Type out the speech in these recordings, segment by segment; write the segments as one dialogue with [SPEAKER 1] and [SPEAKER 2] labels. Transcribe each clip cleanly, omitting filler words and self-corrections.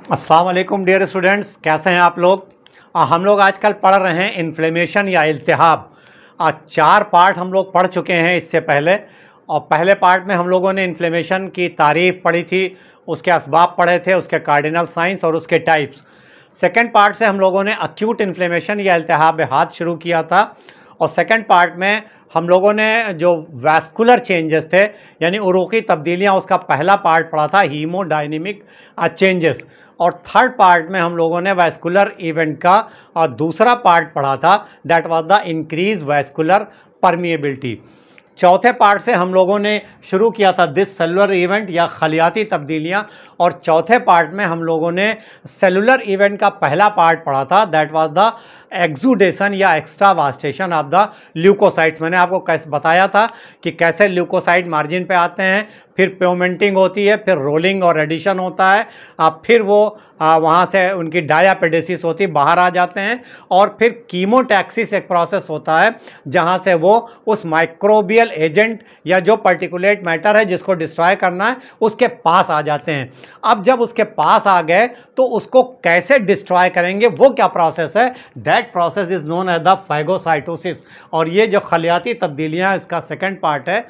[SPEAKER 1] अस्सलाम वालेकुम dear students, कैसे हैं आप लोग। हम लोग आजकल पढ़ रहे हैं इन्फ्लेमेशन या इल्तिहाब। 4 पार्ट हम लोग पढ़ चुके हैं इससे पहले। और पहले पार्ट में हम लोगों ने इन्फ्लेमेशन की तारीफ़ पढ़ी थी, उसके असबाब पढ़े थे, उसके कार्डिनल साइंस और उसके टाइप्स। सेकेंड पार्ट से हम लोगों ने अक्यूट इन्फ्लेमेशन या इल्तिहाब हाथ शुरू किया था। और सेकेंड पार्ट में हम लोगों ने जो वैस्कुलर चेंजेस थे यानी उरूकी तब्दीलियाँ, उसका पहला पार्ट पढ़ा था हीमोडायनेमिक चेंजेस। और थर्ड पार्ट में हम लोगों ने वैस्कुलर इवेंट का और दूसरा पार्ट पढ़ा था, that was the increase vascular permeability. चौथे पार्ट से हम लोगों ने शुरू किया था दिस सेलुलर इवेंट या खलियाती तब्दीलियाँ। और चौथे पार्ट में हम लोगों ने सेलुलर इवेंट का पहला पार्ट पढ़ा था, दैट वाज द एक्सुडेशन या एक्स्ट्रावास्टेशन ऑफ द ल्यूकोसाइट्स। मैंने आपको कैसे बताया था कि कैसे ल्यूकोसाइट मार्जिन पे आते हैं, फिर प्योमेंटिंग होती है, फिर रोलिंग और एडिशन होता है, फिर वो वहाँ से उनकी डायापेडेसिस होती, बाहर आ जाते हैं। और फिर कीमोटैक्सिस एक प्रोसेस होता है जहाँ से वो उस माइक्रोबियल एजेंट या जो पर्टिकुलेट मैटर है जिसको डिस्ट्रॉय करना है उसके पास आ जाते हैं। अब जब उसके पास आ गए तो उसको कैसे डिस्ट्रॉय करेंगे, वो क्या प्रोसेस है, that process is known as the phagocytosis. और ये जो खलियाती तब्दीलियाँ, इसका सेकेंड पार्ट है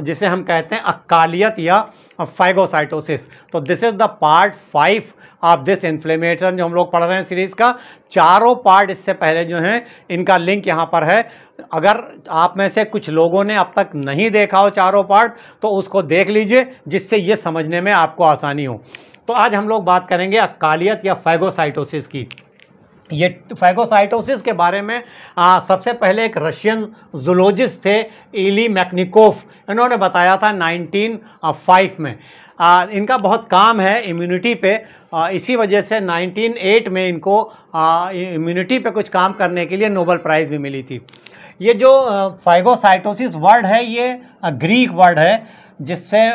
[SPEAKER 1] जिसे हम कहते हैं अकालियत या फैगोसाइटोसिस। तो this is the part 5 of this inflammation जो हम लोग पढ़ रहे हैं सीरीज़ का। चारों पार्ट इससे पहले जो हैं इनका लिंक यहाँ पर है। अगर आप में से कुछ लोगों ने अब तक नहीं देखा हो चारों पार्ट तो उसको देख लीजिए, जिससे ये समझने में आपको आसानी हो। तो आज हम लोग बात करेंगे अकालियत या फैगोसाइटोसिस की। ये फैगोसाइटोसिस के बारे में सबसे पहले एक रशियन जूलॉजिस्ट थे इली मैक्निकोफ, इन्होंने बताया था 1905 में। इनका बहुत काम है इम्यूनिटी पे, इसी वजह से 1908 में इनको इम्यूनिटी पे कुछ काम करने के लिए नोबेल प्राइज़ भी मिली थी। ये जो फैगोसाइटोसिस वर्ड है ये ग्रीक वर्ड है, जिससे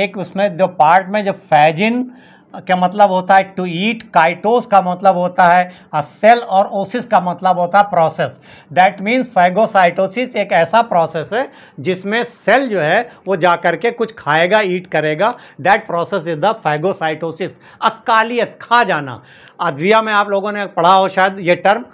[SPEAKER 1] एक उसमें जो पार्ट में जब फैजिन क्या मतलब होता है टू ईट, काइटोस का मतलब होता है सेल, और ओसिस का मतलब होता है प्रोसेस। दैट मीन्स फैगोसाइटोसिस एक ऐसा प्रोसेस है जिसमें सेल जो है वो जा करके कुछ खाएगा, ईट करेगा। That process is the phagocytosis. अकालियत, खा जाना। अद्विया में आप लोगों ने पढ़ा हो शायद ये टर्म,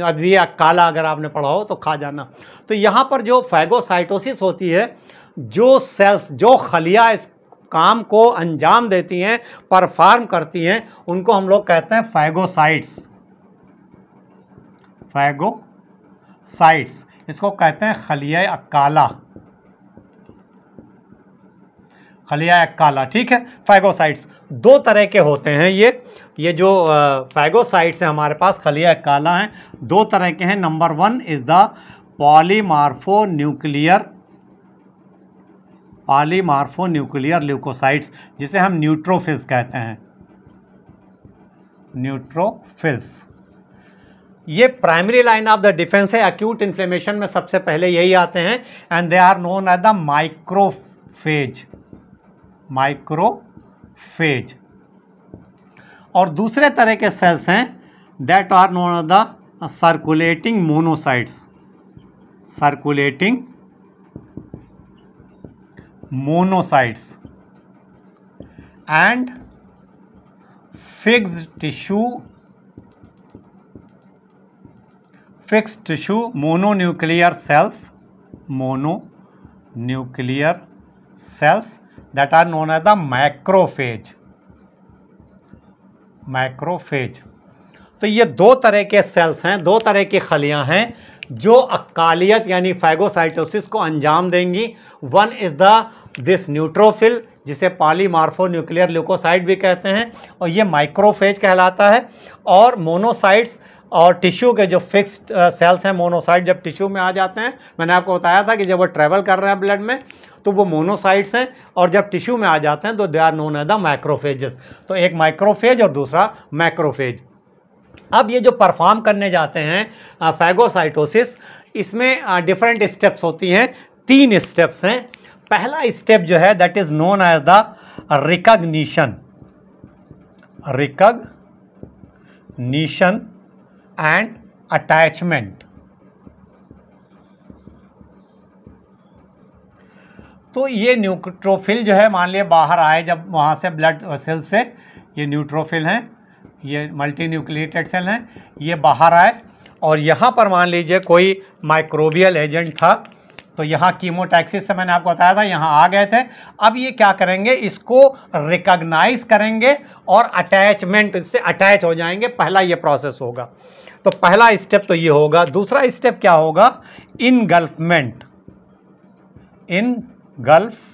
[SPEAKER 1] अद्विया काला, अगर आपने पढ़ा हो तो खा जाना। तो यहाँ पर जो फैगोसाइटोसिस होती है, जो सेल्स, जो खलिया इस काम को अंजाम देती हैं, परफॉर्म करती हैं, उनको हम लोग कहते हैं फैगोसाइट्स। फैगोसाइट्स, इसको कहते हैं खलिया अकाला, खलिया अकाला, ठीक है। फैगोसाइट्स दो तरह के होते हैं। ये जो फैगोसाइट्स हैं हमारे पास, खलिया अकाला हैं, दो तरह के हैं। Number 1 is the polymorphonuclear leukocytes, जिसे हम न्यूट्रोफिल्स कहते हैं। न्यूट्रोफिल्स ये primary line of the defence है। एक्यूट इन्फ्लेमेशन में सबसे पहले यही आते हैं, and they are known as the microphage. और दूसरे तरह के सेल्स हैं that are known as the circulating monocytes and fixed tissue mononuclear cells that are known as the macrophage. तो ये दो तरह के सेल्स हैं, दो तरह की खलियां हैं जो अकालियत यानी फैगोसाइटोसिस को अंजाम देंगी। वन इज दिस न्यूट्रोफिल, जिसे पॉलीमार्फोन्यूक्लियर ल्यूकोसाइट भी कहते हैं, और ये माइक्रोफेज कहलाता है। और मोनोसाइट्स और टिश्यू के जो फिक्स्ड सेल्स हैं, मोनोसाइट जब टिश्यू में आ जाते हैं, मैंने आपको बताया था कि जब वो ट्रेवल कर रहे हैं ब्लड में तो वो मोनोसाइट्स हैं, और जब टिश्यू में आ जाते हैं तो they are known as the macrophages. तो एक माइक्रोफेज और दूसरा मैक्रोफेज। अब ये जो परफॉर्म करने जाते हैं फैगोसाइटोसिस, इसमें डिफरेंट स्टेप्स होती हैं। 3 स्टेप्स हैं। पहला स्टेप जो है that is known as the recognition and attachment. तो ये न्यूट्रोफिल जो है, मान लिया बाहर आए जब वहाँ से ब्लड वेसल से, ये न्यूट्रोफिल हैं, ये मल्टी न्यूक्लिएटेड सेल हैं, ये बाहर आए और यहाँ पर मान लीजिए कोई माइक्रोबियल एजेंट था, तो यहाँ कीमोटैक्सिस से मैंने आपको बताया था, यहाँ आ गए थे। अब ये क्या करेंगे, इसको रिकॉग्नाइज करेंगे और अटैचमेंट, इससे अटैच हो जाएंगे। पहला ये प्रोसेस होगा। तो पहला स्टेप तो ये होगा। दूसरा स्टेप क्या होगा, इनगल्फमेंट, इनगल्फमेंट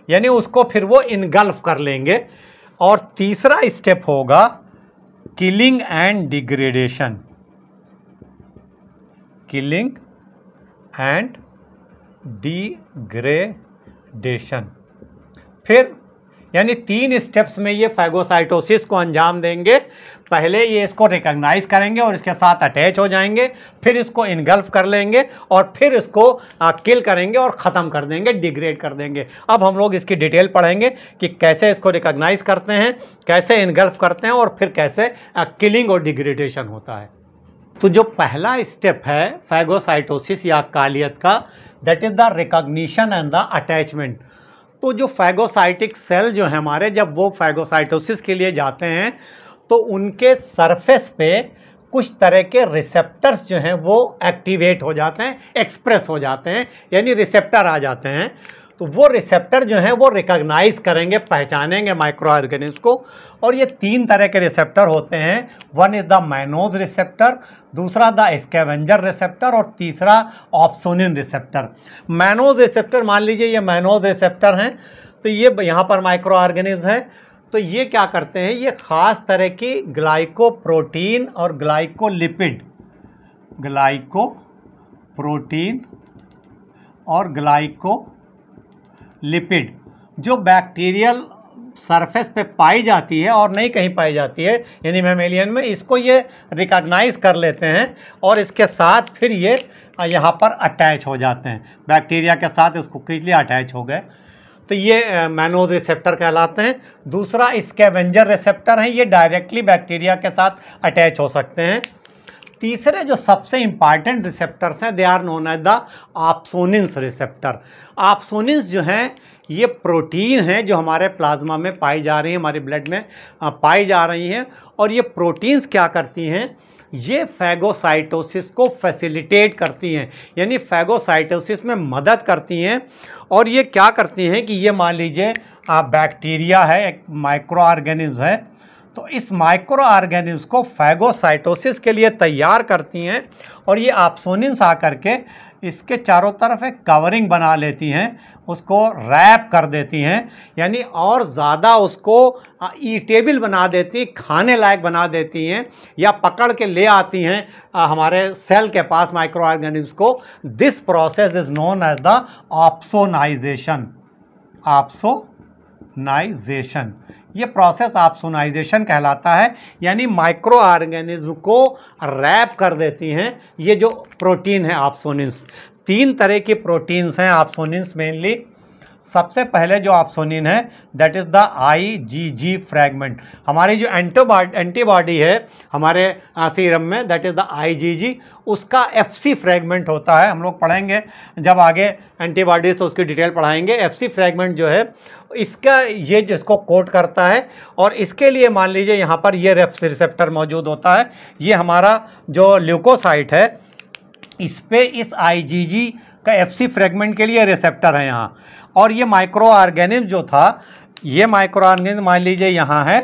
[SPEAKER 1] यानी उसको फिर वो इनगल्फ कर लेंगे। और तीसरा स्टेप होगा killing and degradation, killing and degradation. फिर यानी 3 स्टेप्स में ये फैगोसाइटोसिस को अंजाम देंगे। पहले ये इसको रिकॉग्नाइज करेंगे और इसके साथ अटैच हो जाएंगे, फिर इसको इनगल्फ कर लेंगे और फिर इसको किल करेंगे और ख़त्म कर देंगे, डिग्रेड कर देंगे। अब हम लोग इसकी डिटेल पढ़ेंगे कि कैसे इसको रिकॉग्नाइज करते हैं, कैसे इनगल्फ करते हैं और फिर कैसे किलिंग और डिग्रेडेशन होता है। तो जो पहला स्टेप है फैगोसाइटोसिस या कालियत का, that is the recognition and the attachment. तो जो फैगोसाइटिक सेल जो है हमारे, जब वो फैगोसाइटोसिस के लिए जाते हैं तो उनके सरफेस पे कुछ तरह के रिसेप्टर्स जो हैं वो एक्टिवेट हो जाते हैं, एक्सप्रेस हो जाते हैं, यानी रिसेप्टर आ जाते हैं। तो वो रिसेप्टर जो हैं वो रिकॉग्नाइज करेंगे, पहचानेंगे माइक्रो ऑर्गेनिज्म को। और ये 3 तरह के रिसेप्टर होते हैं। One is the mannose receptor, दूसरा द स्कैवेंजर रिसेप्टर और तीसरा ऑप्सोनिन रिसेप्टर। मैनोज रिसेप्टर, मान लीजिए ये मैनोज रिसेप्टर हैं, तो ये यहाँ पर माइक्रो ऑर्गेनिज्म है। तो ये क्या करते हैं, ये ख़ास तरह की ग्लाइकोप्रोटीन और ग्लाइकोलिपिड, ग्लाइकोप्रोटीन और ग्लाइकोलिपिड जो बैक्टीरियल सरफेस पे पाई जाती है और नहीं कहीं पाई जाती है, यानी मैमेलियन में, इसको ये रिकॉग्नाइज कर लेते हैं और इसके साथ फिर ये यहाँ पर अटैच हो जाते हैं। बैक्टीरिया के साथ इसको खींच लिया, अटैच हो गए, तो ये मैनोज रिसेप्टर कहलाते हैं। दूसरा स्कैवेंजर रिसेप्टर है, ये डायरेक्टली बैक्टीरिया के साथ अटैच हो सकते हैं। तीसरे जो सबसे इंपॉर्टेंट रिसेप्टर्स हैं, they are known as the opsonins receptor. Opsonins जो हैं ये प्रोटीन हैं जो हमारे प्लाज्मा में पाई जा रही हैं, हमारे ब्लड में पाई जा रही हैं। और ये प्रोटीन्स क्या करती हैं, ये फैगोसाइटोसिस को फैसिलिटेट करती हैं, यानी फैगोसाइटोसिस में मदद करती हैं। और ये क्या करती हैं कि ये मान लीजिए बैक्टीरिया है, एक माइक्रो ऑर्गेनिज्म है, तो इस माइक्रो ऑर्गेनिज्म को फैगोसाइटोसिस के लिए तैयार करती हैं। और ये ऑप्सोनिन्स आकर के इसके चारों तरफ एक कवरिंग बना लेती हैं, उसको रैप कर देती हैं, यानी और ज़्यादा उसको ईटेबल बना देती, खाने लायक बना देती हैं, या पकड़ के ले आती हैं हमारे सेल के पास माइक्रो ऑर्गेनिज्म को। This process is known as the opsonization. Opsonization, ये प्रोसेस ऑप्सोनाइजेशन कहलाता है, यानी माइक्रो ऑर्गेनिज्म को रैप कर देती हैं ये जो प्रोटीन है ऑप्सोनिन्स। 3 तरह की प्रोटीन्स हैं ऑप्सोनिन्स मेनली। सबसे पहले जो ऑप्सोनिन है that is the IgG fragment. हमारी जो एंटीबॉडी है हमारे सीरम में, दैट इज़ द IgG, उसका FC फ्रैगमेंट होता है। हम लोग पढ़ेंगे जब आगे एंटीबॉडीज तो उसकी डिटेल पढ़ाएंगे। FC फ्रैगमेंट जो है इसका, ये जिसको कोट करता है, और इसके लिए मान लीजिए यहाँ पर ये रिसेप्टर मौजूद होता है। ये हमारा जो ल्यूकोसाइट है, इस पे इस IgG का FC फ्रैगमेंट के लिए रिसेप्टर है यहाँ। और ये माइक्रो ऑर्गेनिज्म जो था, ये माइक्रो ऑर्गेनिज्म मान लीजिए यहाँ है,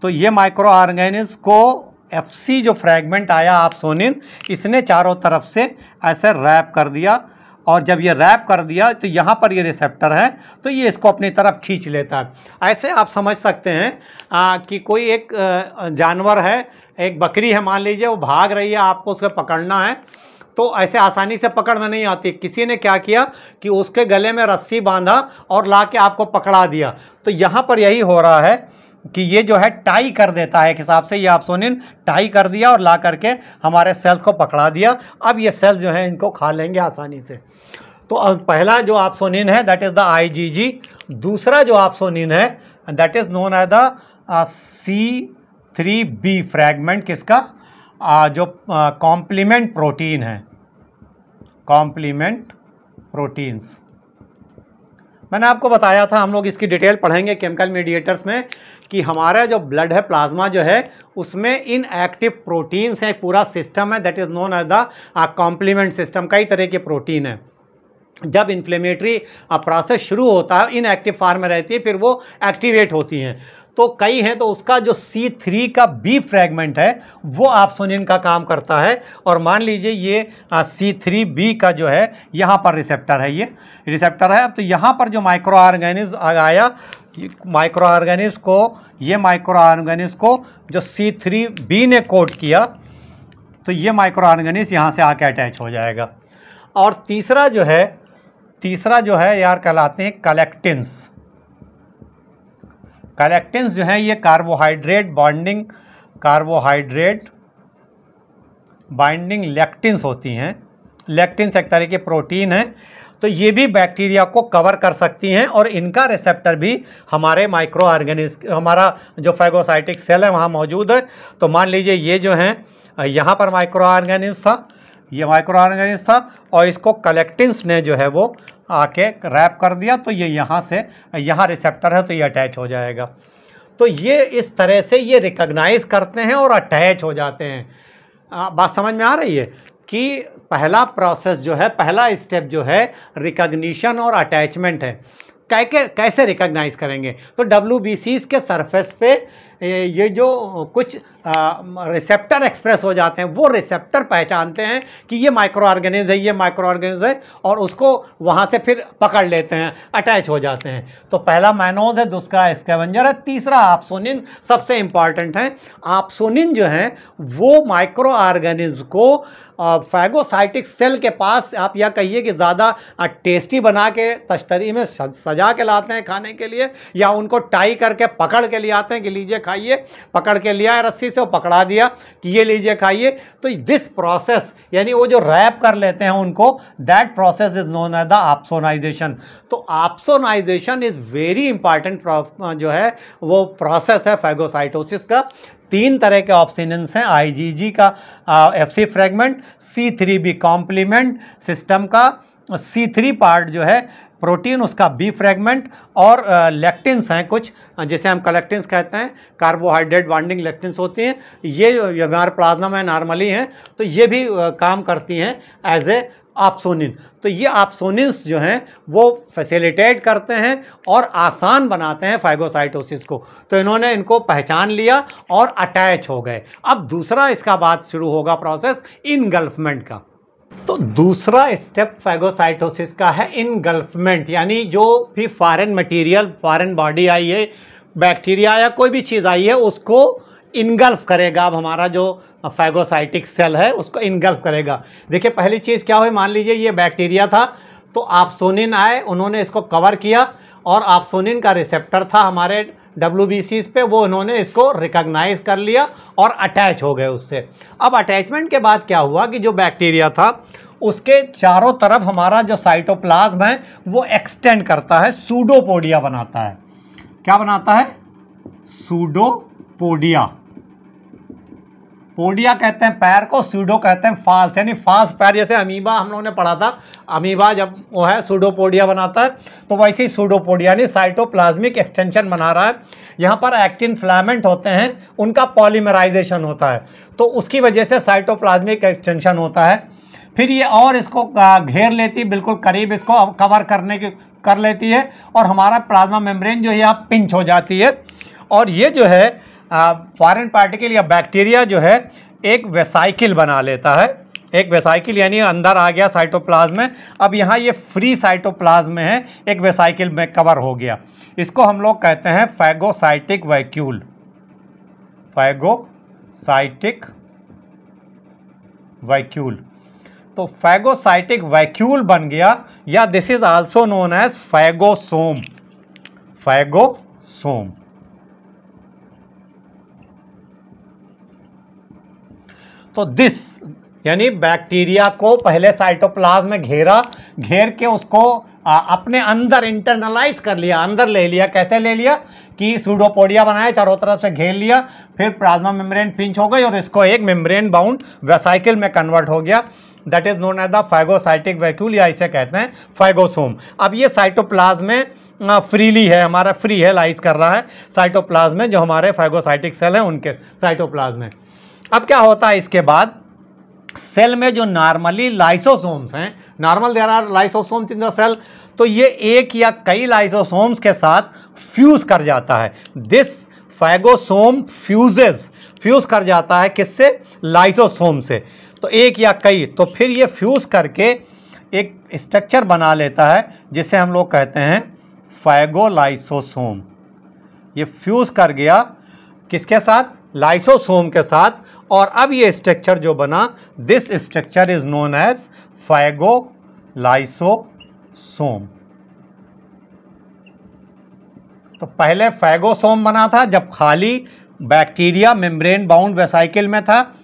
[SPEAKER 1] तो ये माइक्रो ऑर्गेनिज्म को FC जो फ्रैगमेंट आया ऑप्सोनिन, इसने चारों तरफ से ऐसे रैप कर दिया। और जब ये रैप कर दिया तो यहाँ पर ये रिसेप्टर है, तो ये इसको अपनी तरफ खींच लेता है। ऐसे आप समझ सकते हैं कि कोई एक जानवर है, एक बकरी है मान लीजिए, वो भाग रही है, आपको उसको पकड़ना है, तो ऐसे आसानी से पकड़ में नहीं आती। किसी ने क्या किया कि उसके गले में रस्सी बांधा और ला के आपको पकड़ा दिया। तो यहाँ पर यही हो रहा है कि ये जो है टाई कर देता है, एक हिसाब से ये ऑप्सोनिन टाई कर दिया और ला करके हमारे सेल्स को पकड़ा दिया। अब ये सेल्स जो है इनको खा लेंगे आसानी से। तो पहला जो ऑप्सोनिन है दैट इज़ द IgG। दूसरा जो ऑप्सोनिन है that is known as the C3b fragment. किसका? जो कॉम्प्लीमेंट प्रोटीन है, कॉम्प्लीमेंट प्रोटीन्स। मैंने आपको बताया था, हम लोग इसकी डिटेल पढ़ेंगे केमिकल मीडिएटर्स में, कि हमारा जो ब्लड है, प्लाज्मा जो है, उसमें इनएक्टिव प्रोटीन्स हैं, पूरा सिस्टम है, that is known as the complement system. कई तरह के प्रोटीन हैं। जब इन्फ्लेमेटरी प्रोसेस शुरू होता है, इनएक्टिव फॉर्म में रहती है, फिर वो एक्टिवेट होती हैं। तो कई हैं, तो उसका जो C3 का बी फ्रैगमेंट है वो आपसोनिन का काम करता है। और मान लीजिए ये C3b का जो है यहाँ पर रिसेप्टर है, ये रिसेप्टर है। अब तो यहाँ पर जो माइक्रो ऑर्गेनिज्म आया, माइक्रो ऑर्गेनिज्म को जो C3b ने कोड किया, तो ये माइक्रो ऑर्गेनिज्म यहाँ से आके अटैच हो जाएगा। और तीसरा जो है यार कहलाते हैं कलेक्टिन्स। कलेक्टिन्स जो है ये कार्बोहाइड्रेट बाइंडिंग लेक्टिन्स होती हैं। लेक्टिन्स एक तरह के प्रोटीन हैं, तो ये भी बैक्टीरिया को कवर कर सकती हैं, और इनका रिसेप्टर भी हमारे माइक्रो ऑर्गेनिज्म, हमारा जो फैगोसाइटिक सेल है वहाँ मौजूद है। तो मान लीजिए ये जो हैं, यहाँ पर माइक्रो ऑर्गेनिज्म था, ये माइक्रो ऑर्गेनिज्म था, और इसको कलेक्टिन्स ने जो है वो आके रैप कर दिया, तो ये यहाँ से, यहाँ रिसेप्टर है तो ये अटैच हो जाएगा। तो ये इस तरह से ये रिकॉग्नाइज करते हैं और अटैच हो जाते हैं। बात समझ में आ रही है कि पहला प्रोसेस जो है, पहला स्टेप जो है रिकॉग्निशन और अटैचमेंट है। कैसे रिकॉग्नाइज करेंगे? तो WBCs के सरफेस पे ये जो कुछ रिसेप्टर एक्सप्रेस हो जाते हैं, वो रिसेप्टर पहचानते हैं कि ये माइक्रो ऑर्गेनिज्म है, ये माइक्रो ऑर्गेनिज्म है, और उसको वहाँ से फिर पकड़ लेते हैं, अटैच हो जाते हैं। तो पहला मैनोज है, दूसरा स्कैवेंजर है, तीसरा आपसोनिन सबसे इम्पॉर्टेंट है। आपसोनिन जो है वो माइक्रो ऑर्गेनिज्म को फैगोसाइटिक सेल के पास, आप या कहिए कि ज़्यादा टेस्टी बना के तश्तरी में सजा के लाते हैं खाने के लिए, या उनको टाई करके पकड़ के ले आते हैं कि लीजिए खाइए, पकड़ के लिया है रस्सी से, वो पकड़ा दिया कि ये लीजिए खाइए। तो दिस प्रोसेस, यानी वो जो रैप कर लेते हैं उनको, that process is known as the opsonization. तो आपसोनाइजेशन इज़ वेरी इंपॉर्टेंट जो है वो प्रोसेस है फैगोसाइटोसिस का। 3 तरह के ऑप्शंस हैं, IgG का FC fragment, C3b complement system का C3 पार्ट जो है प्रोटीन, उसका बी फ्रैगमेंट, और लेक्टिन्स हैं कुछ, जिसे हम कलेक्टिन्स कहते हैं, कार्बोहाइड्रेट बाइंडिंग लेक्टिन्स होती हैं। ये हमारे प्लाज्मा में नॉर्मली हैं, तो ये भी काम करती हैं एज ए आपसोनिन। तो ये आपसोनिन्स जो हैं वो फैसिलिटेट करते हैं और आसान बनाते हैं फैगोसाइटोसिस को। तो इन्होंने इनको पहचान लिया और अटैच हो गए। अब दूसरा इसका बाद शुरू होगा प्रोसेस इनगल्फमेंट का। तो दूसरा स्टेप फैगोसाइटोसिस का है इनगल्फमेंट, यानी जो भी फॉरेन मटेरियल, फॉरेन बॉडी आई है, बैक्टीरिया या कोई भी चीज़ आई है, उसको इनगल्फ करेगा। अब हमारा जो फैगोसाइटिक सेल है उसको इनगल्फ करेगा। देखिए पहली चीज़ क्या हुई, मान लीजिए ये बैक्टीरिया था, तो आपसोनिन आए, उन्होंने इसको कवर किया, और आपसोनिन का रिसेप्टर था हमारे WBCs पे, वो उन्होंने इसको रिकॉग्नाइज कर लिया और अटैच हो गए उससे। अब अटैचमेंट के बाद क्या हुआ कि जो बैक्टीरिया था उसके चारों तरफ हमारा जो साइटोप्लाज्म है वो एक्सटेंड करता है, सूडोपोडिया बनाता है। क्या बनाता है? सूडोपोडिया। पोडिया कहते हैं पैर को, सूडो कहते हैं फाल्स, यानी फाल्स पैर। जैसे अमीबा हम लोगों ने पढ़ा था, अमीबा जब वो है सूडोपोडिया बनाता है, तो वैसे ही सूडोपोडिया यानी साइटोप्लाज्मिक एक्सटेंशन बना रहा है। यहाँ पर एक्टिन फिलामेंट होते हैं, उनका पॉलीमराइजेशन होता है, तो उसकी वजह से साइटोप्लाज्मिक एक्सटेंशन होता है। फिर ये और इसको घेर लेती, बिल्कुल करीब इसको कवर कर लेती है, और हमारा प्लाज्मा मेम्ब्रेन जो है यहाँ पिंच हो जाती है। और ये जो है फॉरेन पार्टिकल या बैक्टीरिया जो है एक वेसाइकिल बना लेता है, एक वेसाइकिल, यानी अंदर आ गया साइटोप्लाज्म में। अब यहाँ ये फ्री साइटोप्लाज्म में है, एक वेसाइकिल में कवर हो गया। इसको हम लोग कहते हैं फैगोसाइटिक वैक्यूल, फैगोसाइटिक वैक्यूल। तो फैगोसाइटिक वैक्यूल बन गया, या this is also known as phagosome, phagosome. तो दिस यानी बैक्टीरिया को पहले साइटोप्लाज्म में घेर के उसको अपने अंदर इंटरनलाइज कर लिया, अंदर ले लिया। कैसे ले लिया कि सूडोपोडिया बनाया, चारों तरफ से घेर लिया, फिर प्लाज्मा मेम्ब्रेन पिंच हो गई और इसको एक मेम्ब्रेन बाउंड वेसाइकिल में कन्वर्ट हो गया। That is known as the phagocytic vacuole, या इसे कहते हैं फैगोसोम। अब ये साइटोप्लाज्म में फ्रीली है, हमारा फ्री है, लाइज कर रहा है साइटोप्लाज्म में, जो हमारे फाइगोसाइटिक सेल हैं उनके साइटोप्लाज्म में। अब क्या होता है इसके बाद, सेल में जो नॉर्मली लाइसोसोम्स हैं, normal there are lysosomes in the cell, तो ये एक या कई लाइसोसोम्स के साथ फ्यूज कर जाता है। दिस फाइगोसोम फ्यूज कर जाता है किससे? लाइसोसोम से। तो एक या कई, तो फिर ये फ्यूज करके एक स्ट्रक्चर बना लेता है जिसे हम लोग कहते हैं फाइगोलाइसोसोम। ये फ्यूज कर गया किसके साथ? लाइसोसोम के साथ। और अब ये स्ट्रक्चर जो बना, this structure is known as phagolysosome. तो पहले फाइगोसोम बना था जब खाली बैक्टीरिया मेम्ब्रेन बाउंड वेसाइकिल में था,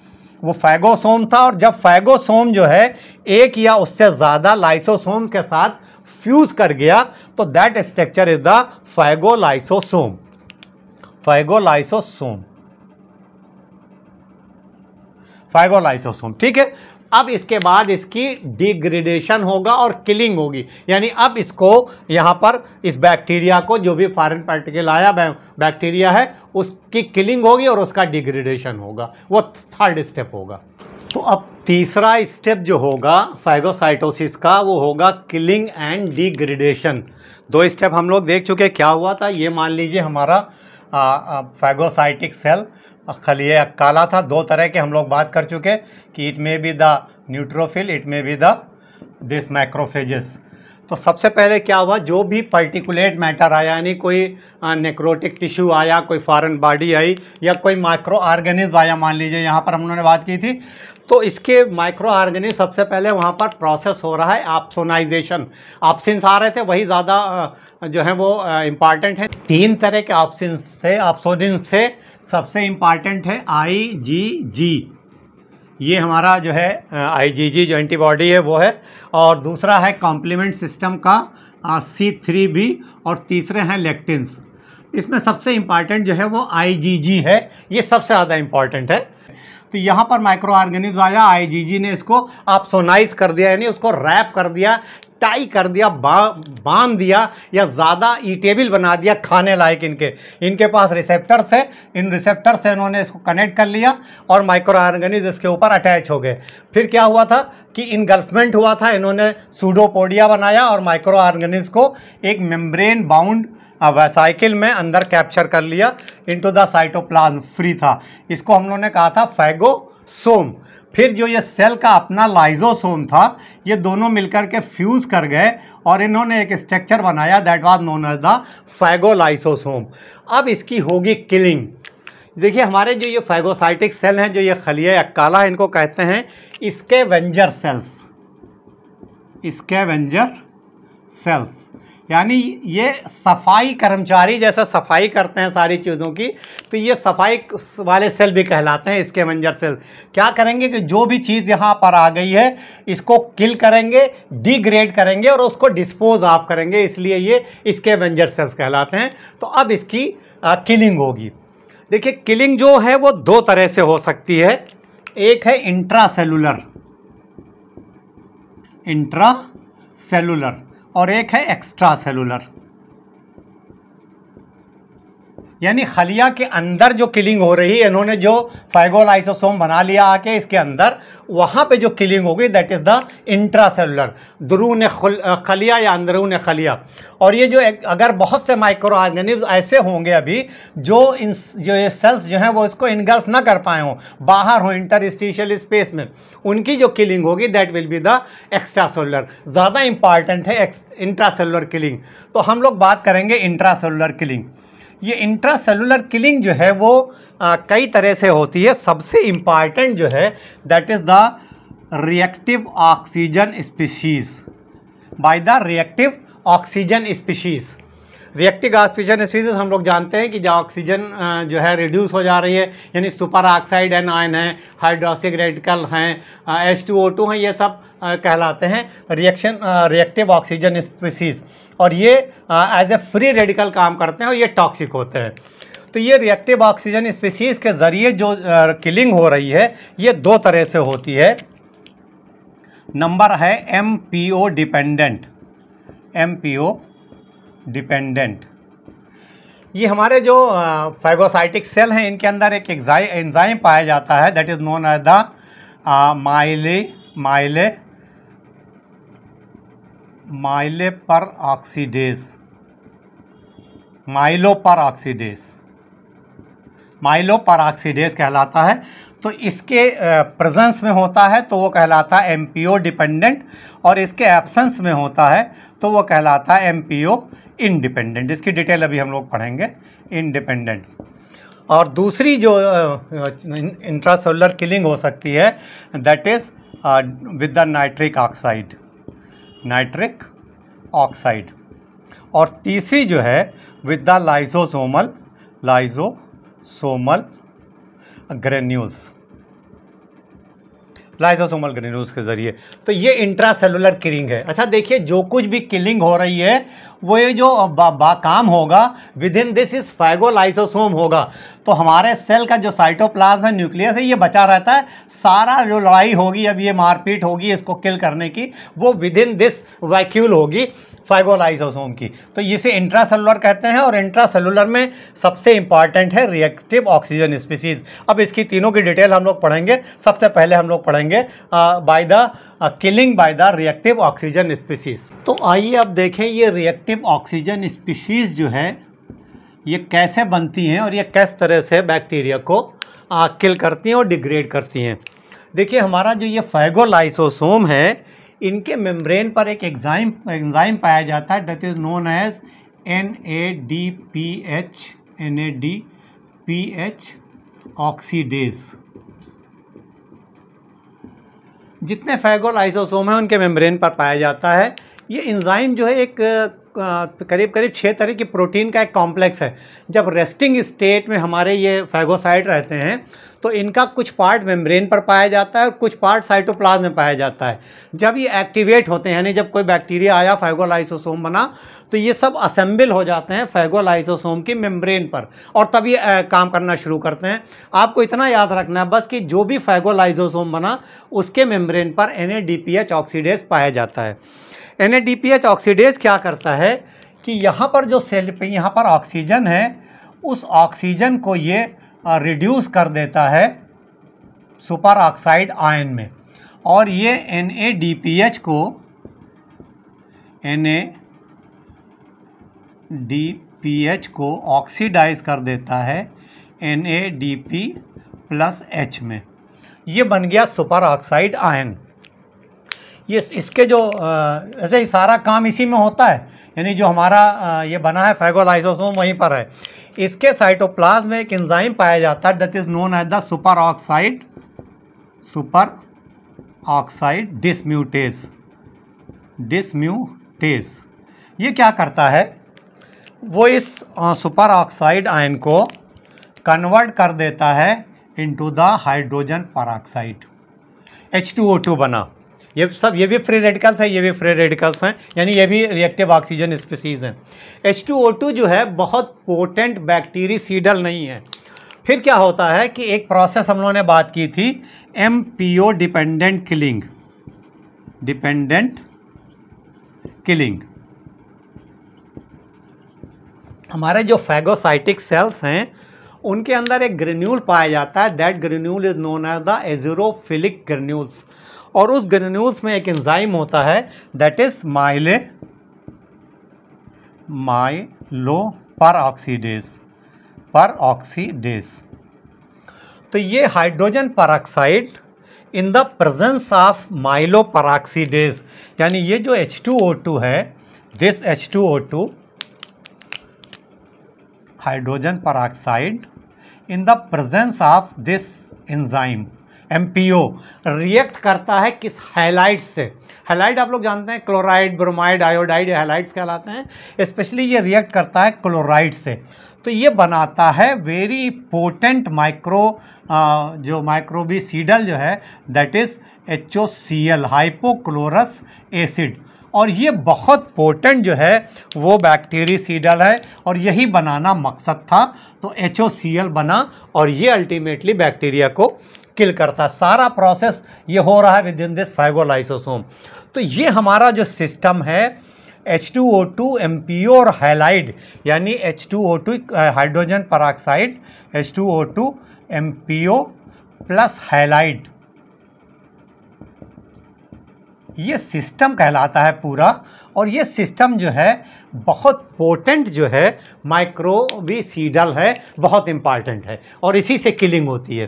[SPEAKER 1] वो फाइगोसोम था। और जब फाइगोसोम जो है एक या उससे ज़्यादा लाइसोसोम के साथ फ्यूज कर गया, तो दैट स्ट्रक्चर इज द फाइगोलाइसोसोम। फाइगोलाइसोसोम, ठीक है। अब इसके बाद इसकी डिग्रेडेशन होगा और किलिंग होगी, यानी अब इसको यहाँ पर इस बैक्टीरिया को, जो भी फॉरेन पार्टिकल आया बैक्टीरिया है, उसकी किलिंग होगी और उसका डिग्रेडेशन होगा। वो थर्ड स्टेप होगा। तो अब तीसरा स्टेप जो होगा फाइगोसाइटोसिस का, वो होगा किलिंग एंड डिग्रेडेशन। दो स्टेप हम लोग देख चुके। क्या हुआ था, ये मान लीजिए हमारा फाइगोसाइटिक सेल खलिया काला था। दो तरह के हम लोग बात कर चुके कि it may be the neutrophil, it may be the this macrophages. तो सबसे पहले क्या हुआ, जो भी पर्टिकुलेट मैटर आया, यानी कोई नेक्रोटिक टिश्यू आया, कोई फॉरेन बॉडी आई, या कोई माइक्रो ऑर्गेनिज्म आया, मान लीजिए यहाँ पर हम लोगों ने बात की थी, तो इसके माइक्रो ऑर्गेनिज्म सबसे पहले वहाँ पर प्रोसेस हो रहा है ऑप्सोनाइजेशन। ऑप्सिन्स आ रहे थे, वही ज़्यादा जो है वो इम्पॉर्टेंट है। तीन तरह के ऑप्सिन्स थे ऑप्सोनिन्स से। सबसे इम्पॉर्टेंट है IgG, ये हमारा जो है IgG जो एंटीबॉडी है वो है। और दूसरा है कॉम्प्लीमेंट सिस्टम का C3b, और तीसरे हैं लेक्टिन्स। इसमें सबसे इम्पॉर्टेंट जो है वो IgG है, ये सबसे ज़्यादा इम्पॉर्टेंट है। तो यहाँ पर माइक्रो ऑर्गेनिज्म आया, IgG ने इसको ऑप्सोनाइज कर दिया, यानी उसको रैप कर दिया, टाई कर दिया, बांध दिया, या ज़्यादा ईटेबल बना दिया, खाने लायक। इनके पास रिसेप्टर्स है, इन रिसेप्टर से इन्होंने इसको कनेक्ट कर लिया और माइक्रो ऑर्गेनिज्म इसके ऊपर अटैच हो गए। फिर क्या हुआ था कि इनगल्फमेंट हुआ था, इन्होंने सूडोपोडिया बनाया और माइक्रो ऑर्गेनिज्म को एक मेम्ब्रेन बाउंड वेसाइकिल में अंदर कैप्चर कर लिया, इनटू द साइटोप्लाज्म फ्री था। इसको हम लोगों ने कहा था फाइगोसोम। फिर जो ये सेल का अपना लाइजोसोम था, ये दोनों मिलकर के फ्यूज कर गए और इन्होंने एक स्ट्रक्चर बनाया, that was known as the phagolysosome. अब इसकी होगी किलिंग। देखिए हमारे जो ये फाइगोसाइटिक सेल हैं, जो ये खलिया काला है, इनको कहते हैं स्कैवेंजर सेल्स। यानी ये सफाई कर्मचारी जैसा सफाई करते हैं सारी चीज़ों की, तो ये सफाई वाले सेल भी कहलाते हैं स्कैवेंजर सेल। क्या करेंगे कि जो भी चीज़ यहाँ पर आ गई है इसको किल करेंगे, डिग्रेड करेंगे और उसको डिस्पोज ऑफ करेंगे, इसलिए ये स्कैवेंजर सेल्स कहलाते हैं। तो अब इसकी किलिंग होगी। देखिए किलिंग जो है वो दो तरह से हो सकती है। एक है इंट्रासेलुलर और एक है एक्स्ट्रा सेलुलर। यानी खलिया के अंदर जो किलिंग हो रही है, इन्होंने जो फाइगोलाइसोसोम बना लिया आके इसके अंदर, वहाँ पे जो किलिंग होगी दैट इज़ द इंट्रासेलुलर, दरून खलिया या अंदरून खलिया। और ये जो अगर बहुत से माइक्रो ऑर्गेनिज्म ऐसे होंगे अभी जो ये सेल्स जो हैं वो इसको इनगल्फ ना कर पाए हों, बाहर हों इंटरस्टिशियल स्पेस में, उनकी जो किलिंग होगी that will be the extra cellular. ज़्यादा इंपॉर्टेंट है इंट्रासेलुलर किलिंग। तो हम लोग बात करेंगे इंट्रासेलुलर किलिंग। ये इंट्रासेलुलर किलिंग जो है वो कई तरह से होती है। सबसे इम्पॉर्टेंट जो है that is the reactive oxygen species, by the reactive oxygen species. Reactive oxygen species हम लोग जानते हैं कि जो ऑक्सीजन जो है रिड्यूस हो जा रही है, यानी सुपर ऑक्साइड एनायन है, हाइड्रोक्सिक रेडिकल हैं, H2O2 हैं, ये सब कहलाते हैं रिएक्टिव ऑक्सीजन स्पीशीज़। और ये एज ए फ्री रेडिकल काम करते हैं और ये टॉक्सिक होते हैं। तो ये रिएक्टिव ऑक्सीजन स्पीशीज़ के ज़रिए जो किलिंग हो रही है ये दो तरह से होती है। नंबर है MPO डिपेंडेंट, MPO डिपेंडेंट। ये हमारे जो फैगोसाइटिक सेल हैं इनके अंदर एक एंजाइम पाया जाता है that is known as the myeloperoxidase कहलाता है। तो इसके प्रेजेंस में होता है तो वो कहलाता है एमपीओ डिपेंडेंट, और इसके एब्सेंस में होता है तो वो कहलाता है एमपीओ इंडिपेंडेंट। इसकी डिटेल अभी हम लोग पढ़ेंगे, इंडिपेंडेंट। और दूसरी जो इंट्रासेलुलर किलिंग हो सकती है that is with the nitric oxide. और तीसरी जो है विद द लाइसोसोमल ग्रेन्यूल्स के ज़रिए। तो ये इंट्रासेलुलर किलिंग है। अच्छा देखिए, जो कुछ भी किलिंग हो रही है वो ये जो काम होगा विद इन दिस इज फैगोलाइसोसोम होगा। तो हमारे सेल का जो साइटोप्लाज्म है, न्यूक्लियस है, ये बचा रहता है। सारा जो लड़ाई होगी, अब ये मारपीट होगी इसको किल करने की, वो विद इन दिस वैक्यूल होगी फैगोलाइसोसोम की। तो इसे इंट्रासेलुलर कहते हैं। और इंट्रासेलुलर में सबसे इंपॉर्टेंट है रिएक्टिव ऑक्सीजन स्पीसीज। अब इसकी तीनों की डिटेल हम लोग पढ़ेंगे। सबसे पहले हम लोग पढ़ेंगे by the killing by the reactive oxygen species. तो आइए अब देखें ये रिएक्टिव ऑक्सीजन स्पीसीज जो है ये कैसे बनती हैं और ये किस तरह से बैक्टीरिया को किल करती हैं और डिग्रेड करती हैं। देखिए, हमारा जो ये फैगोलाइसोसोम है, इनके मेम्ब्रेन पर एक एंजाइम पाया जाता है that is known as NADPH oxidase. जितने फैगोलाइसोसोम हैं उनके मेम्ब्रेन पर पाया जाता है। ये एंजाइम जो है एक करीब 6 तरह की प्रोटीन का एक कॉम्प्लेक्स है। जब रेस्टिंग स्टेट में हमारे ये फैगोसाइट रहते हैं तो इनका कुछ पार्ट मेम्ब्रेन पर पाया जाता है और कुछ पार्ट साइटोप्लाज्म में पाया जाता है। जब ये एक्टिवेट होते हैं, यानी जब कोई बैक्टीरिया आया, फैगोलाइसोसोम बना, तो ये सब असेंबल हो जाते हैं फैगोलाइसोसोम की मेम्ब्रेन पर और तब ये काम करना शुरू करते हैं। आपको इतना याद रखना है बस कि जो भी फैगोलाइसोसोम बना उसके मेम्ब्रेन पर NADPH ऑक्सीडेज पाया जाता है। NADPH ऑक्सीडेज क्या करता है कि यहाँ पर जो सेल पे यहाँ पर ऑक्सीजन है, उस ऑक्सीजन को ये रिड्यूस कर देता है सुपर ऑक्साइड आयन में, और ये NADPH को ऑक्सीडाइज कर देता है NADP+H में। ये बन गया सुपर ऑक्साइड आयन। ये इसके जो ऐसे ही सारा काम इसी में होता है, यानी जो हमारा ये बना है फैगोलाइसोसोम वहीं पर है। इसके साइटोप्लाज्म में एक एंजाइम पाया जाता है that is known as the super oxide dismutase. ये क्या करता है, वो इस सुपर ऑक्साइड आयन को कन्वर्ट कर देता है into the hydrogen peroxide, H2O2 बना। ये भी फ्री रेडिकल्स हैं, ये भी फ्री रेडिकल्स हैं, यानी ये भी रिएक्टिव ऑक्सीजन स्पीसीज हैं। H2O2 जो है बहुत पोटेंट बैक्टीरिसीडल नहीं है। फिर क्या होता है कि एक प्रोसेस हम लोगों ने बात की थी, MPO डिपेंडेंट किलिंग। हमारे जो फैगोसाइटिक सेल्स हैं उनके अंदर एक ग्रेन्यूल पाया जाता है, that granule is known as the azurophilic granules. और उस ग्रेन्यूल्स में एक एंजाइम होता है दैट इज माइलोपरऑक्सीडेज। तो ये hydrogen peroxide in the presence of myeloperoxidase, यानी ये जो H2O2 है, this H2O2 hydrogen peroxide in the presence of this enzyme MPO react करता है किस हैलाइड से। हैलाइड आप लोग जानते हैं, क्लोराइड, ब्रोमाइड, आयोडाइड, हैलाइड्स कहलाते हैं। स्पेशली ये रिएक्ट करता है क्लोराइड से। तो ये बनाता है वेरी पोटेंट जो माइक्रोबिसीडल जो है that is HOCl, hypochlorous acid. और ये बहुत पोटेंट जो है वो बैक्टीरिसीडल है और यही बनाना मकसद था। तो HOCl बना और ये अल्टीमेटली बैक्टीरिया को किल करता। सारा प्रोसेस ये हो रहा है विद इन दिस फैगोलाइसोसोम। तो ये हमारा जो सिस्टम है H2O2 MPO और हैलाइड यानी H2O2 hydrogen peroxide H2O2 MPO plus halide, ये सिस्टम कहलाता है पूरा। और ये सिस्टम जो है बहुत पोटेंट जो है माइक्रोबिसीडल है, बहुत इम्पॉर्टेंट है और इसी से किलिंग होती है।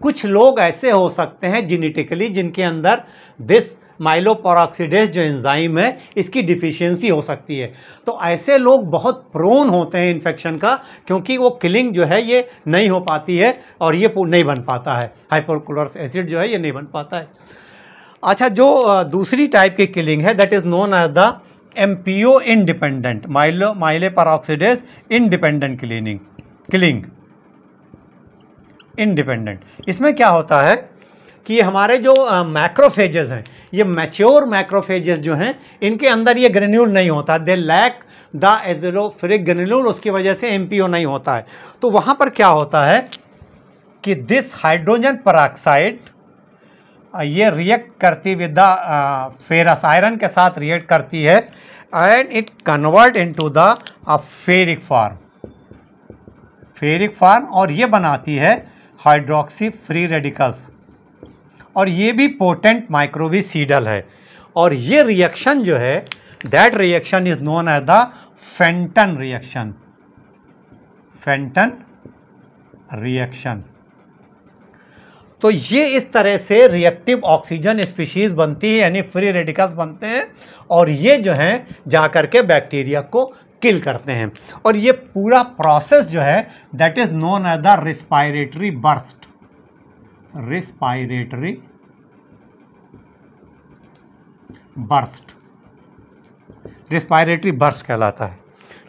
[SPEAKER 1] कुछ लोग ऐसे हो सकते हैं जेनेटिकली जिनके अंदर दिस माइलोपेरोक्सीडेज जो एंजाइम है इसकी डिफिशियंसी हो सकती है, तो ऐसे लोग बहुत प्रोन होते हैं इन्फेक्शन का, क्योंकि वो किलिंग जो है ये नहीं हो पाती है और ये नहीं बन पाता है, हाइपोक्लोरस एसिड जो है ये नहीं बन पाता है। अच्छा, जो दूसरी टाइप की किलिंग है that is known as the MPO independent myeloperoxidase independent killing independent. इसमें क्या होता है कि ये हमारे जो मैक्रोफेजेस हैं, ये मैच्योर मैक्रोफेजेस जो हैं इनके अंदर ये ग्रेन्यूल नहीं होता, दे लैक द एज़ोफिलिक ग्रेन्यूल, उसकी वजह से MPO नहीं होता है। तो वहाँ पर क्या होता है कि दिस हाइड्रोजन परऑक्साइड ये रिएक्ट करती विद द फेरस आयरन के साथ रिएक्ट करती है and it convert into the ferric form और ये बनाती है हाइड्रोक्सी फ्री रेडिकल्स, और ये भी पोटेंट माइक्रोबिसीडल है। और ये रिएक्शन जो है that reaction is known as the Fenton reaction. तो ये इस तरह से रिएक्टिव ऑक्सीजन स्पीशीज बनती है, यानी फ्री रेडिकल्स बनते हैं, और ये जो हैं जा करके बैक्टीरिया को किल करते हैं। और ये पूरा प्रोसेस जो है that is known as the respiratory burst कहलाता है।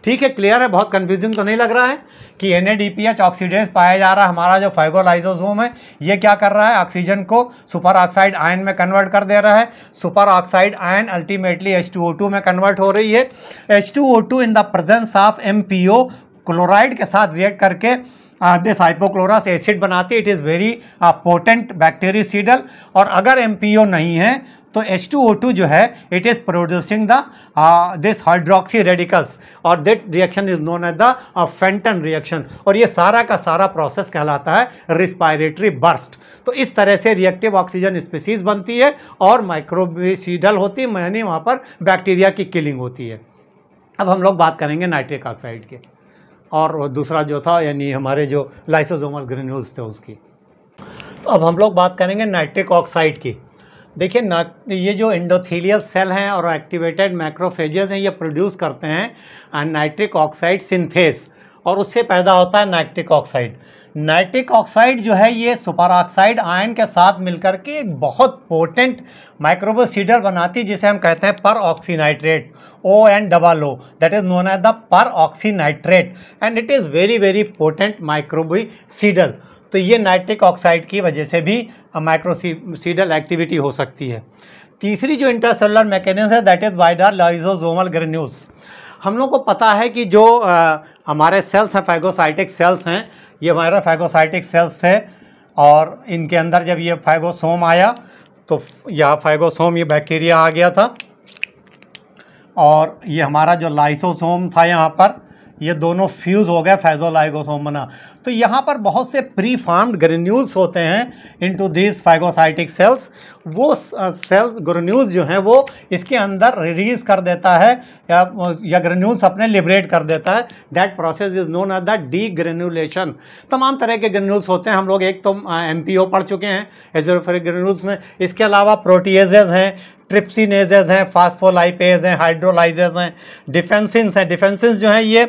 [SPEAKER 1] ठीक है, क्लियर है? बहुत कंफ्यूजिंग तो नहीं लग रहा है कि NADPH ऑक्सीडेज पाया जा रहा है। हमारा जो फाइगोलाइसोसोम है ये क्या कर रहा है, ऑक्सीजन को सुपर ऑक्साइड आयन में कन्वर्ट कर दे रहा है। Super oxide ion ultimately H2O2 में कन्वर्ट हो रही है। H2O2 in the presence of MPO chloride के साथ रिएक्ट करके दिस हाइपोक्लोरस एसिड बनाती है। It is very potent bactericidal. और अगर MPO नहीं है तो H2O2 जो है it is producing the this hydroxy radicals और that reaction is known as the Fenton reaction. और ये सारा का सारा प्रोसेस कहलाता है रिस्पायरेटरी बर्स्ट। तो इस तरह से रिएक्टिव ऑक्सीजन स्पीसीज बनती है और माइक्रोबिसीडल होती है, यानी वहाँ पर बैक्टीरिया की किलिंग होती है। अब हम लोग बात करेंगे नाइट्रिक ऑक्साइड के, और दूसरा जो था यानी हमारे जो लाइसोसोमल ग्रेन्यूल्स थे उसकी। तो अब हम लोग बात करेंगे नाइट्रिक ऑक्साइड की। देखिए ये जो एंडोथेलियल सेल हैं और एक्टिवेटेड मैक्रोफेजेस हैं ये प्रोड्यूस करते हैं नाइट्रिक ऑक्साइड सिंथेस, और उससे पैदा होता है नाइट्रिक ऑक्साइड। नाइट्रिक ऑक्साइड जो है ये सुपर ऑक्साइड आयन के साथ मिलकर के एक बहुत पोटेंट माइक्रोबिसीडल बनाती है जिसे हम कहते हैं peroxynitrite, ONOO, that is known as the peroxynitrite, and it is very very potent microbicidal. तो ये नाइट्रिक ऑक्साइड की वजह से भी माइक्रोसीडल एक्टिविटी हो सकती है। तीसरी जो इंटरसेलुलर मैकेनिज्म है that is by the lysosomal granules. हम लोग को पता है कि जो हमारे सेल्स हैं फाइगोसाइटिक सेल्स हैं, ये हमारे फाइगोसाइटिक सेल्स थे, और इनके अंदर जब ये फाइगोसोम आया तो यह फाइगोसोम ये बैक्टीरिया आ गया था, और ये हमारा जो लाइसोसोम था यहाँ पर ये दोनों फ्यूज़ हो गए, फाइगोलाइगोसोम बना। तो यहाँ पर बहुत से प्री फॉर्म्ड ग्रेन्यूल्स होते हैं इनटू दिस फाइगोसाइटिक सेल्स। वो सेल ग्रेन्यूल्स जो हैं वो इसके अंदर रिलीज कर देता है या ग्रेन्यूल्स अपने लिबरेट कर देता है। That process is known as the degranulation. तमाम तरह के ग्रेन्यूल्स होते हैं, हम लोग एक तो MPO पढ़ चुके हैं एज़ोफिलिक ग्रेन्यूल्स में, इसके अलावा प्रोटीएजेज हैं, ट्रिप्सिनेजेज हैं, फास्फोलाइपेज हैं, हाइड्रोलाइजेज हैं, डिफेंसिन्स हैं। डिफेंसिन्स जो हैं ये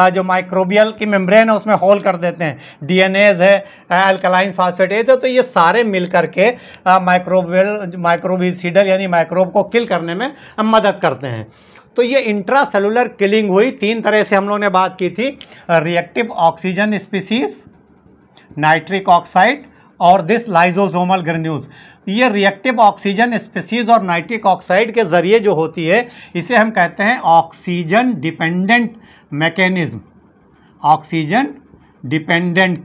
[SPEAKER 1] जो माइक्रोबियल की मेम्ब्रेन है उसमें होल कर देते हैं। डीएनएज है, अल्कलाइन फास्फेटेज है। तो ये सारे मिल करके माइक्रोबिसीडल यानी माइक्रोब को किल करने में मदद करते हैं। तो ये इंट्रासेलुलर किलिंग हुई। तीन तरह से हम लोगों ने बात की थी, reactive oxygen species, nitric oxide और दिस लाइसोसोमल ग्रेन्यूल्स। ये रिएक्टिव ऑक्सीजन स्पीसीज और नाइट्रिक ऑक्साइड के ज़रिए जो होती है इसे हम कहते हैं oxygen dependent mechanism, oxygen dependent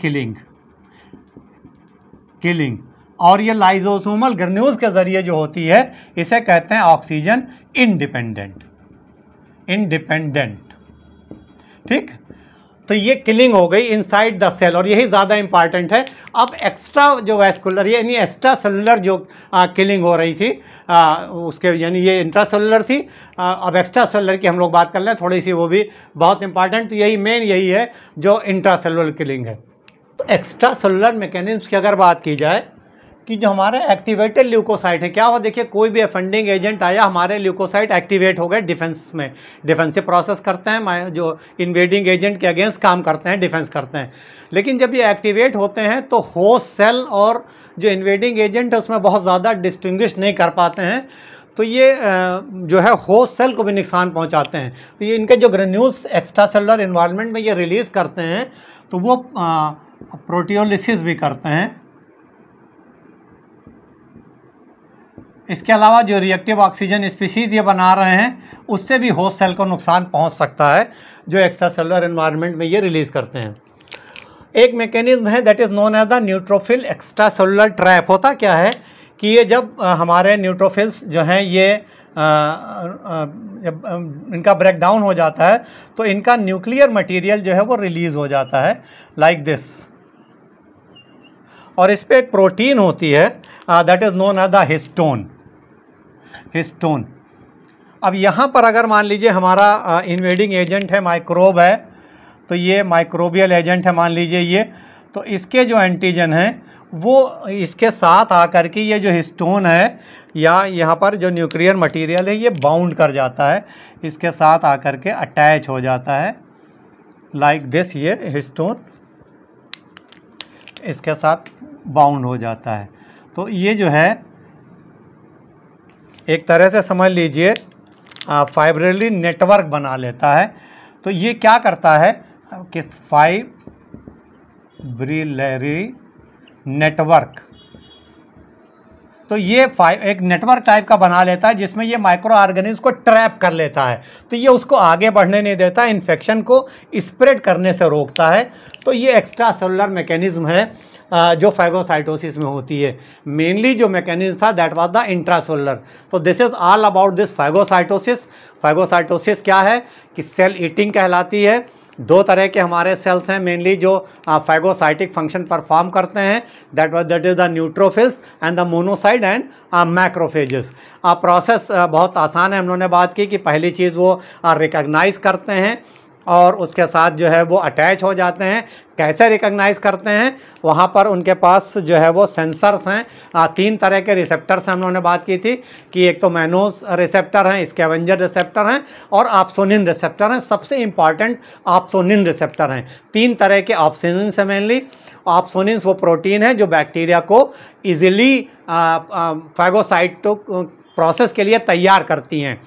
[SPEAKER 1] killing. और ये लाइसोसोमल ग्रेन्यूल्स के ज़रिए जो होती है इसे कहते हैं ऑक्सीजन इंडिपेंडेंट इंडिपेंडेंट। ठीक, तो ये किलिंग हो गई इनसाइड द सेल और यही ज़्यादा इंपॉर्टेंट है। अब एक्स्ट्रा जो वैस्कुलर यानी एक्स्ट्रा सेलुलर जो किलिंग हो रही थी उसके यानी ये इंट्रासेलुलर थी, अब एक्स्ट्रा सेलुलर की हम लोग बात कर लें थोड़ी सी, वो भी बहुत इंपॉर्टेंट। तो यही मेन यही है जो इंट्रासेलुलर किलिंग है। तो एक्स्ट्रा सेलुलर मैकेनिज्म की अगर बात की जाए कि जो हमारे एक्टिवेटेड ल्यूकोसाइट है, क्या हुआ देखिए, कोई भी अफेंडिंग एजेंट आया, हमारे ल्यूकोसाइट एक्टिवेट हो गए डिफेंस में, डिफेंसिव प्रोसेस करते हैं, जो इन्वेडिंग एजेंट के अगेंस्ट काम करते हैं, डिफेंस करते हैं। लेकिन जब ये एक्टिवेट होते हैं तो होस्ट सेल और जो इन्वेडिंग एजेंट है उसमें बहुत ज़्यादा डिस्टिंग्विश नहीं कर पाते हैं, तो ये जो है होस्ट सेल को भी नुकसान पहुंचाते हैं। तो ये इनके जो ग्रेन्यूल्स एक्स्ट्रा सेलुलर इन्वायरमेंट में ये रिलीज़ करते हैं तो वो प्रोटियोलिसिस भी करते हैं। इसके अलावा जो रिएक्टिव ऑक्सीजन स्पीशीज़ ये बना रहे हैं उससे भी होस्ट सेल को नुकसान पहुंच सकता है जो एक्स्ट्रा सेलुलर एनवायरनमेंट में ये रिलीज़ करते हैं। एक मैकेनिज्म है that is known as the neutrophil extracellular trap. होता क्या है कि ये जब हमारे न्यूट्रोफिल्स जो हैं ये जब इनका ब्रेक डाउन हो जाता है तो इनका न्यूक्लियर मटेरियल जो है वो रिलीज़ हो जाता है लाइक दिस, और इस पर एक प्रोटीन होती है that is known as the histone. Histone, अब यहाँ पर अगर मान लीजिए हमारा इन्वेडिंग एजेंट है, माइक्रोब है, तो ये माइक्रोबियल एजेंट है मान लीजिए ये, तो इसके जो एंटीजन हैं वो इसके साथ आकर के ये जो हिस्टोन है या यहाँ पर जो न्यूक्लियर मटेरियल है ये बाउंड कर जाता है, इसके साथ आकर के अटैच हो जाता है लाइक दिस, ये हिस्टोन इसके साथ बाउंड हो जाता है। तो ये जो है एक तरह से समझ लीजिए फाइब्रिलरी नेटवर्क बना लेता है। तो ये क्या करता है कि फाइब्रिलरी नेटवर्क, तो ये एक नेटवर्क टाइप का बना लेता है जिसमें ये माइक्रो ऑर्गेनिज्म को ट्रैप कर लेता है, तो ये उसको आगे बढ़ने नहीं देता, इन्फेक्शन को स्प्रेड करने से रोकता है। तो ये एक्स्ट्रा सेलुलर मैकेनिज्म है जो फाइगोसाइटोसिस में होती है। मेनली जो मैकेनिज्म था दैट वाज द इंट्रासेलुलर। तो this is all about this phagocytosis. Phagocytosis क्या है कि सेल ईटिंग कहलाती है। दो तरह के हमारे सेल्स हैं मेनली जो फाइगोसाइटिक फंक्शन परफॉर्म करते हैं, that is the neutrophils and the monocyte and macrophages. Process बहुत आसान है, हम लोगों ने बात की कि पहली चीज़ वो रिकॉग्नाइज करते हैं और उसके साथ जो है वो अटैच हो जाते हैं। कैसे रिकॉग्नाइज करते हैं, वहाँ पर उनके पास जो है वो सेंसर्स हैं। तीन तरह के रिसेप्टर्स हम लोगों ने बात की थी कि एक तो मैनोस रिसेप्टर हैं, स्कैवेंजर रिसेप्टर हैं और ऑप्सोनिन रिसेप्टर हैं। सबसे इम्पॉर्टेंट ऑप्सोनिन रिसेप्टर हैं। तीन तरह के ऑप्सोनिन्स हैं मेनली। ऑप्सोनिन्स वो प्रोटीन है जो बैक्टीरिया को ईजिली फाइगोसाइटो प्रोसेस के लिए तैयार करती हैं।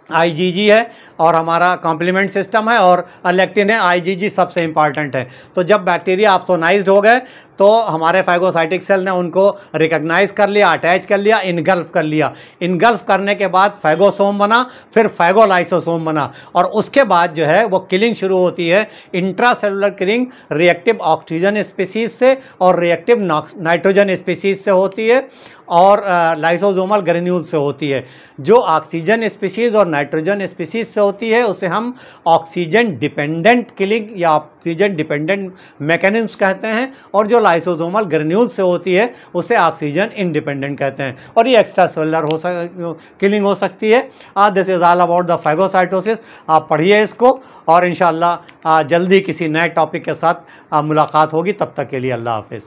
[SPEAKER 1] आईजीजी है और हमारा कॉम्प्लीमेंट सिस्टम है और लेक्टिन है। आईजीजी सबसे इम्पॉर्टेंट है। तो जब बैक्टीरिया ऑप्सोनाइज्ड हो गए तो हमारे फाइगोसाइटिक सेल ने उनको रिकॉग्नाइज कर लिया, अटैच कर लिया, इनगल्फ कर लिया। इनगल्फ करने के बाद फाइगोसोम बना, फिर फाइगोलाइसोसोम बना और उसके बाद जो है वो किलिंग शुरू होती है। Intracellular killing reactive oxygen species से और रिएक्टिव नाइट्रोजन स्पीसीज से होती है और लाइसोसोमल ग्रेन्यूल से होती है। जो ऑक्सीजन स्पीसीज और नाइट्रोजन स्पीसीज से होती है उसे हम ऑक्सीजन डिपेंडेंट किलिंग या ऑक्सीजन डिपेंडेंट मैकेनिज्म कहते हैं, और जो लाइसोसोमल ग्रेन्यूल से होती है उसे ऑक्सीजन इंडिपेंडेंट कहते हैं। और ये एक्स्ट्रा सेलुलर किलिंग हो सकती है। This is all about the phagocytosis. आप पढ़िए इसको और इंशाअल्लाह जल्दी किसी नए टॉपिक के साथ मुलाकात होगी। तब तक के लिए अल्लाह हाफिज़।